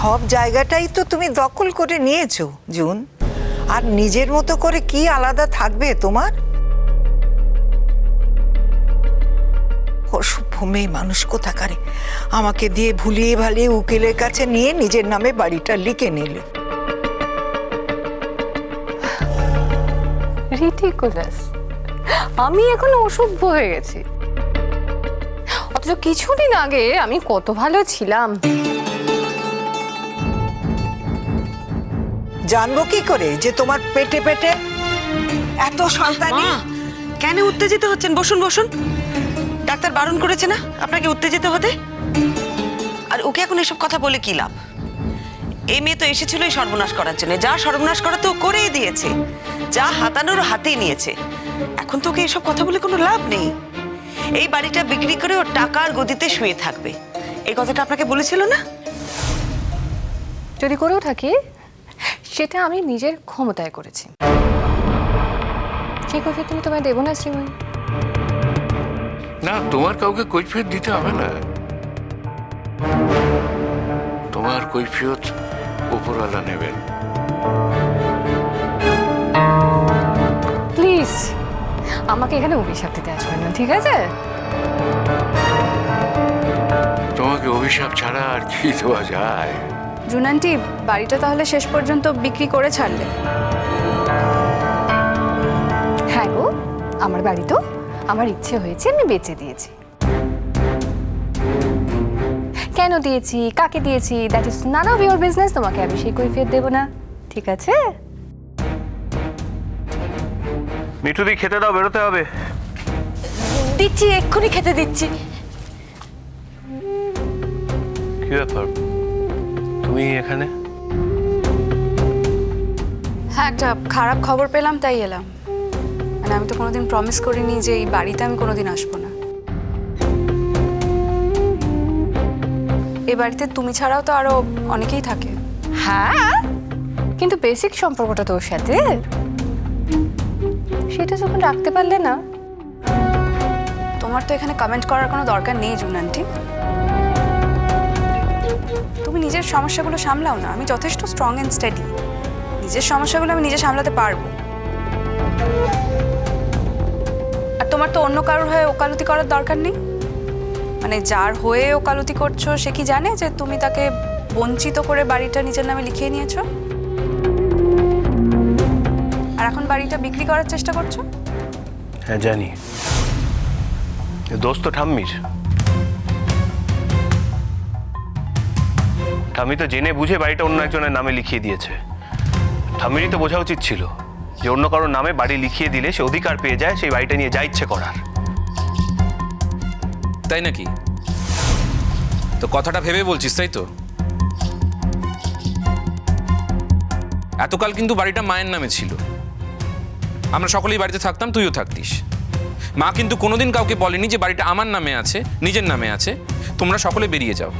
সব জায়গাটাই তো তুমি দখল করে নিয়েছো জুন। আর নিজের মতো করে কি আলাদা থাকবে তোমার? অসভ্য মেয়ে মানুষ কোথাকারে, আমাকে দিয়ে ভুলিয়ে ভালিয়ে উকিলের কাছে নিয়ে নিজের নামে বাড়িটা লিখে নিলে। রিডিকুলাস, আমি এখন অসভ্য হয়ে গেছি। অথচ কিছুদিন আগে আমি কত ভালো ছিলাম। জানবো কি করে যে তোমার পেটে পেটে এত সন্তানি? কেন উত্তেজিত হচ্ছেন? বসুন বসুন। ডাক্তার বারণ করেছে না আপনাকে উত্তেজিত হতে? আর ওকে এখন এসব কথা বলে কি লাভ? এই মেয়ে তো এসেছিল এই সর্বনাশ করার জন্য। যা সর্বনাশ করা তো করেই দিয়েছে, যা হাতানোর হাতেই নিয়েছে। এখন তো ওকে এসব কথা বলে কোনো লাভ নেই। এই বাড়িটা বিক্রি করে ওর টাকার গদিতে শুয়ে থাকবে, এই কথাটা আপনাকে বলেছিল না? যদি করেও থাকি, সেটা আমি নিজের ক্ষমতায় করেছি। কি কৈফিয়ত তুমি তোমায় দেবো না শ্রীময়ী? না, তোমার কাউকে কৈফিয়ত দিতে হবে না। তোমার কৈফিয়ত উপরওয়ালা নেবেন। প্লিজ আমাকে এখানে অভিশাপ দিতে আসবেন না, ঠিক আছে? তোমাকে অভিশাপ ছাড়া আর কি দেওয়া যায়? জুন আন্টি, বাড়িটা তাহলে শেষ পর্যন্ত বিক্রি করে ছাড়লে? হ্যাঁ গো, আমার বাড়ি তো আমার ইচ্ছে হয়েছে আমি বেচে দিয়েছি। কেন দিয়েছি, কাকে দিয়েছি, that is none of your business. তোমাকে আমি সেই কৈফিয়ত দেবো না, ঠিক আছে? মিঠুদি, খেতে দাও, বেরোতে হবে। দিচ্ছি, এক্ষুনি খেতে দিচ্ছি। কি ব্যাপার, তুমি এখানে? হ্যাঁ, একটা খারাপ খবর পেলাম তাই এলাম। মানে আমি তো কোনোদিন প্রমিস করিনি যে এই বাড়িতে আমি কোনোদিন আসবো না। এই বাড়িতে তুমি ছাড়াও তো আরো অনেকেই থাকে। হ্যাঁ, কিন্তু বেসিক সম্পর্কটা তোর সাথে, সেটা যখন রাখতে পারলে না। তোমার তো এখানে কমেন্ট করার কোনো দরকার নেই জুন আন্টি। তুমি নিজের সমস্যাগুলো সামলাও না। আমি যথেষ্ট স্ট্রং অ্যান্ড স্টেডি। নিজের সমস্যাগুলো আমি নিজে সামলাতে পারবো। আর তোমার তো অন্য কারোর হয়ে ওকালতি করার দরকার নেই। মানে যার হয়ে ওকালতি করছো সে কি জানে যে তুমি তাকে বঞ্চিত করে বাড়িটা নিজের নামে লিখিয়ে নিয়েছো? আর এখন বাড়িটা বিক্রি করার চেষ্টা করছো? হ্যাঁ জানি, দোস্ত তো ঠাম্মির। ঠাম্মি তো জেনে বুঝে বাড়িটা অন্য একজনের নামে লিখিয়ে দিয়েছে। ঠাম্মিরই তো বোঝা উচিত ছিল যে অন্য কারোর নামে বাড়ি লিখিয়ে দিলে সে অধিকার পেয়ে যায় সেই বাড়িটা নিয়ে যা ইচ্ছে করার। তাই নাকি? তো কথাটা ভেবে বলছিস, তাই তো? এতকাল কিন্তু বাড়িটা মায়ের নামে ছিল। আমরা সকলেই বাড়িতে থাকতাম, তুইও থাকতিস। মা কিন্তু কোনোদিন কাউকে বলেনি যে বাড়িটা আমার নামে আছে, নিজের নামে আছে, তোমরা সকলে বেরিয়ে যাও।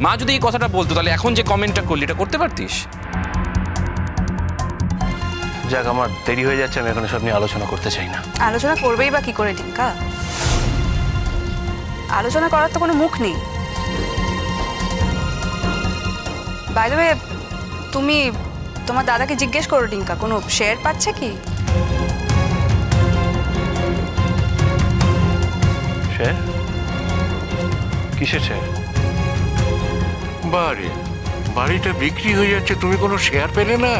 মা যদি এই কথাটা বলতো তাহলে এখন যে কমেন্টটা করলি এটা করতে পারতিস? যাক, আমার দেরি হয়ে যাচ্ছে, আমি এখন সব নিয়ে আলোচনা করতে চাই না। আলোচনা করবেই বা কি করে টিঙ্কা? আলোচনা করার তো কোনো মুখ নেই। বাই দ্য ওয়ে, তুমি তোমার দাদাকে জিজ্ঞেস করো টিঙ্কা কোনো শেয়ার পাচ্ছে কি? শেয়ার? কিসের শেয়ার? বারে, বাড়িটা বিক্রি হয়ে যাচ্ছে, তুমি কোনো শেয়ার পেলে না?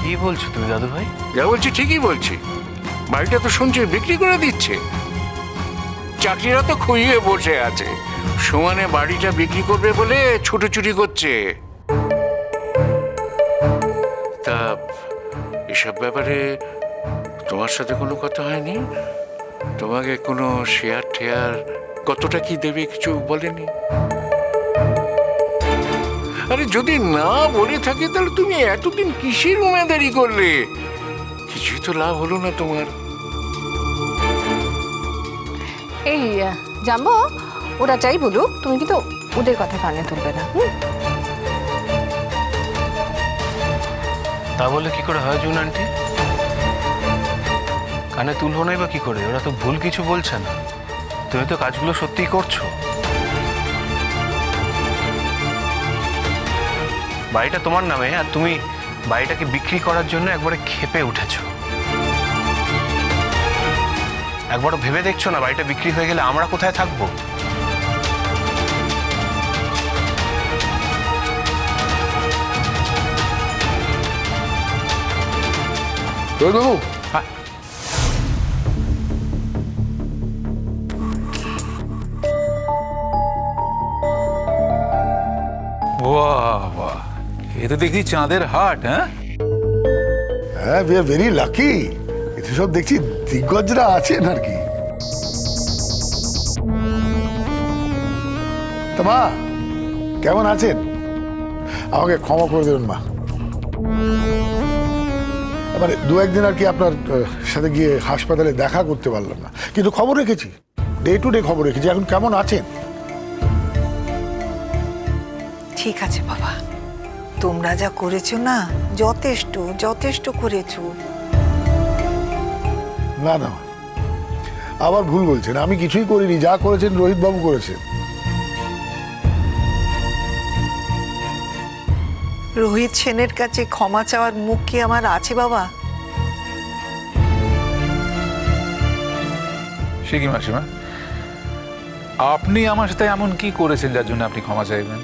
কি বলছো তুমি দাদু ভাই? যা বলছি ঠিকই বলছি। বাড়িটা তো শুনছি বিক্রি করে দিচ্ছে। চাকরিরা তো খুইয়ে বসে আছে, সমানে বাড়িটা বিক্রি করবে বলে ছুটোছুটি করছে। তা এসব ব্যাপারে তোমার সাথে কোনো কথা হয়নি? তোমাকে কোনো শেয়ার ঠেয়ার কতটা কি দেবে কিছু বলেনি? আরে যদি না বলে থাকে তাহলে তুমি এতদিন কিসের উমেদারি করলে? কিছুই তো লাভ হলো না তোমার। এই জাম্বো, ওরা চাই বলুক, তুমি কিন্তু ওদের কথা কানে তুলবে না। তা বলে কি করে হয় জুন আন্টি? কানে তুলবো নাই বা কি করে? ওরা তো ভুল কিছু বলছে না। তুমি তো কাজগুলো সত্যিই করছো। বাড়িটা তোমার নামে, আর তুমি বাড়িটাকে বিক্রি করার জন্য একবারে ক্ষেপে উঠেছো। একবারও ভেবে দেখছো না বাড়িটা বিক্রি হয়ে গেলে আমরা কোথায় থাকবো? বাবু, বাহ বাহ, এ তো দেখি চাঁদের হাট। হ্যাঁ, উই আর ভেরি লাকি। এতে সব দেখছি দিগ্গজরা আছেন আর কি। তা মা কেমন আছেন? আমাকে ক্ষমা করে দেবেন মা, মানে দু একদিন আর কি আপনার সাথে গিয়ে হাসপাতালে দেখা করতে পারলাম না, কিন্তু খবর রেখেছি, ডে টু ডে খবর রেখেছি। এখন কেমন আছেন? ঠিক আছে বাবা, তোমরা যা করেছো না যথেষ্ট যথেষ্ট করেছো। না না, আবার ভুল বলছেন, আমি কিছুই করিনি, যা করেছেন রোহিত বাবু করেছেন। রোহিত সেনের কাছে ক্ষমা চাওয়ার মুখ কি আমার আছে বাবা? সে কি মাসিমা, আপনি আমার সাথে এমন কি করেছেন যার জন্য আপনি ক্ষমা চাইবেন?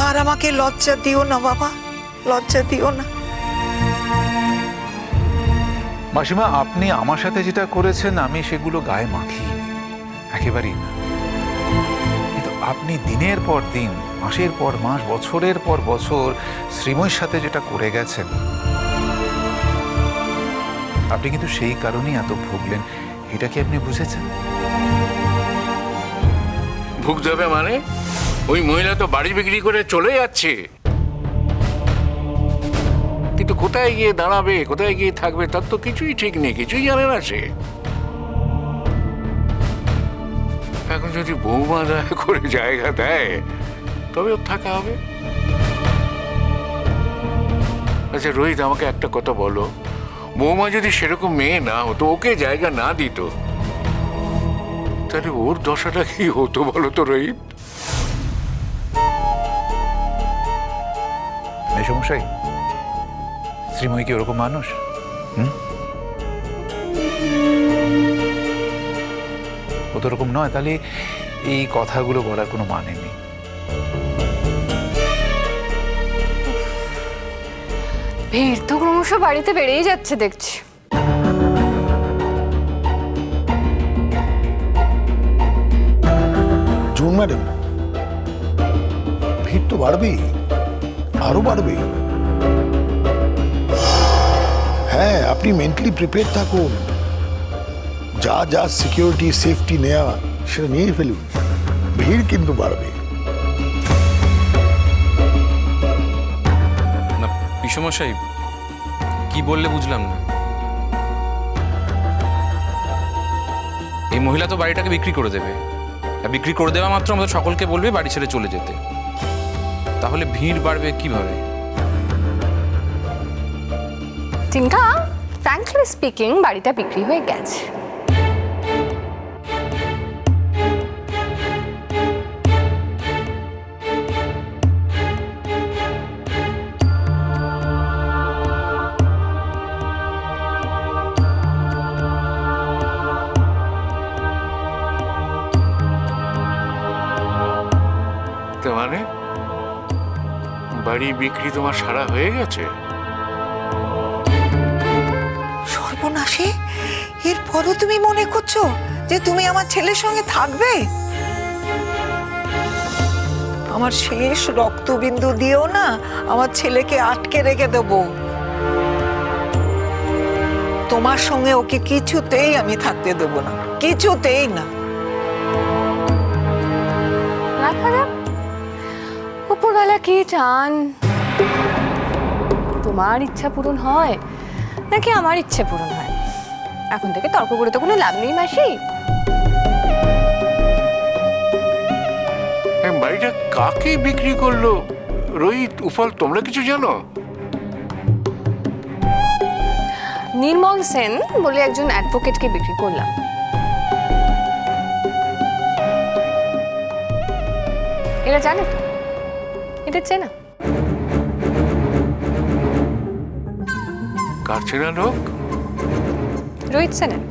আর আমাকে লজ্জা দিও না বাবা, লজ্জা দিও না। মাসিমা, আপনি আমার সাথে যেটা করেছেন আমি সেগুলো গায়ে মাখিয়ে একেবারেই না, কিন্তু আপনি দিনের পর দিন, মাসের পর মাস, বছরের পর বছর শ্রীময়ীর সাথে যেটা করে গেছেন, আপনি কিন্তু সেই কারণেই এত ভুগলেন। এটা কি আপনি বুঝেছেন? ভুগতে হবে মানে? ওই মহিলা তো বাড়ি বিক্রি করে চলে যাচ্ছে, কিন্তু কোথায় গিয়ে দাঁড়াবে, কোথায় গিয়ে থাকবে তার তো কিছুই ঠিক নেই, কিছুই জানে না সে। এখন যদি বৌমা দয়া করে জায়গা দেয় তবে ওর থাকা হবে। আচ্ছা রোহিত, আমাকে একটা কথা বলো, বৌমা যদি সেরকম মেয়ে না হতো, ওকে জায়গা না দিত, তাহলে ওর দশাটা কি হতো বলো তো রোহিত? মেসমশাই, শ্রীময়ী কি ওরকম মানুষ? ও তো ওরকম নয়, তাহলে এই কথাগুলো বলার কোনো মানে নেই। ভিড় তো ক্রমশ বাড়িতে বেড়েই যাচ্ছে দেখছি। জুন ম্যাডাম, ভিড় তো বাড়বেই, আরো বাড়বে। হ্যাঁ, আপনি মেন্টালি প্রিপেয়ার থাকুন, যা যা সিকিউরিটি সেফটি নেওয়া সেটা নিয়ে ফেলুন, ভিড় কিন্তু বাড়বে। না পিসমশাই, কি বললে বুঝলাম না। এই মহিলা তো বাড়িটাকে বিক্রি করে দেবে, আর বিক্রি করে দেওয়া মাত্র আমাদের সকলকে বলবে বাড়ি ছেড়ে চলে যেতে, তাহলে ভিড় বাড়বে কিভাবে? চিন্তা, ফ্র্যাঙ্কলি স্পিকিং, বাড়িটা বিক্রি হয়ে গেছে। তার মানে বাড়ি বিক্রি তোমার সারা হয়ে গেছে? সর্বনাশী, এরপরও তুমি মনে করছো যে তুমি আমার ছেলের সঙ্গে থাকবে? আমার শেষ রক্তবিন্দু দিয়েও না আমার ছেলেকে আটকে রেখে দেবো। তোমার সঙ্গে ওকে কিছুতেই আমি থাকতে দেবো না, কিছুতেই না। দেখা যাক উপরওয়ালা কি চান, তোমার ইচ্ছা পূরণ হয় নাকি আমার ইচ্ছে পূরণ হয়। এখন থেকে তর্ক করে তো কোনো লাভ নেই মাসি। বাড়িটা কাকে বিক্রি করলো রোহিত, উফল, তোমরা কিছু জানো? নির্মল সেন বলে একজন অ্যাডভোকেটকে বিক্রি করলাম। এরা জানে তো, এটা চেনা। কার চেনা লোক? রোহিত সেনের।